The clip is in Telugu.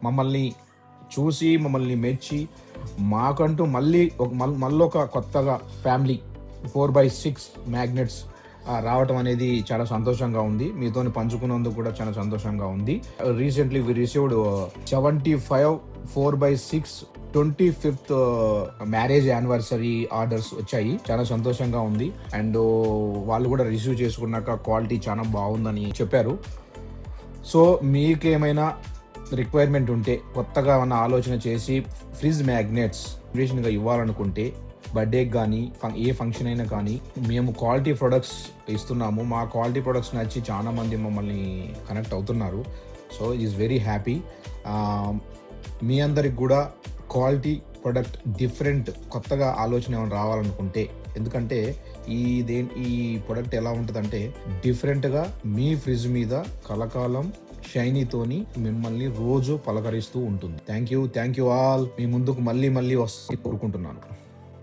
మమ్మల్ని చూసి మమ్మల్ని మెచ్చి మాకంటూ మళ్ళీ ఒక కొత్తగా ఫ్యామిలీ 4x6 మ్యాగ్నెట్స్ రావటం అనేది చాలా సంతోషంగా ఉంది. మీతో పంచుకున్నందుకు కూడా చాలా సంతోషంగా ఉంది. Recently we received 75 4x6 25th marriage anniversary orders వచ్చాయి. చాలా సంతోషంగా ఉంది. అండ్ వాళ్ళు కూడా రిసీవ్ చేసుకున్నాక క్వాలిటీ చాలా బాగుందని చెప్పారు. సో మీకేమైనా రిక్వైర్మెంట్ ఉంటే, కొత్తగా ఉన్న ఆలోచన చేసి ఫ్రిడ్జ్ మ్యాగ్నెట్స్ గా ఇవ్వాలనుకుంటే, బర్త్డేకి కానీ ఏ ఫంక్షన్ అయినా కానీ మేము క్వాలిటీ ప్రొడక్ట్స్ ఇస్తున్నాము. మా క్వాలిటీ ప్రొడక్ట్స్ నచ్చి చాలా మంది మమ్మల్ని కనెక్ట్ అవుతున్నారు. So it is very happy. మీ అందరికి కూడా క్వాలిటీ ప్రొడక్ట్ డిఫరెంట్ కొత్తగా ఆలోచన ఏమైనా రావాలనుకుంటే, ఎందుకంటే ఈ ప్రొడక్ట్ ఎలా ఉంటుందంటే డిఫరెంట్గా మీ ఫ్రిడ్జ్ మీద కలకాలం షైనీతోని మిమ్మల్ని రోజు పలకరిస్తూ ఉంటుంది. Thank you all. మీ ముందుకు మళ్ళీ వస్తే కోరుకుంటున్నాను.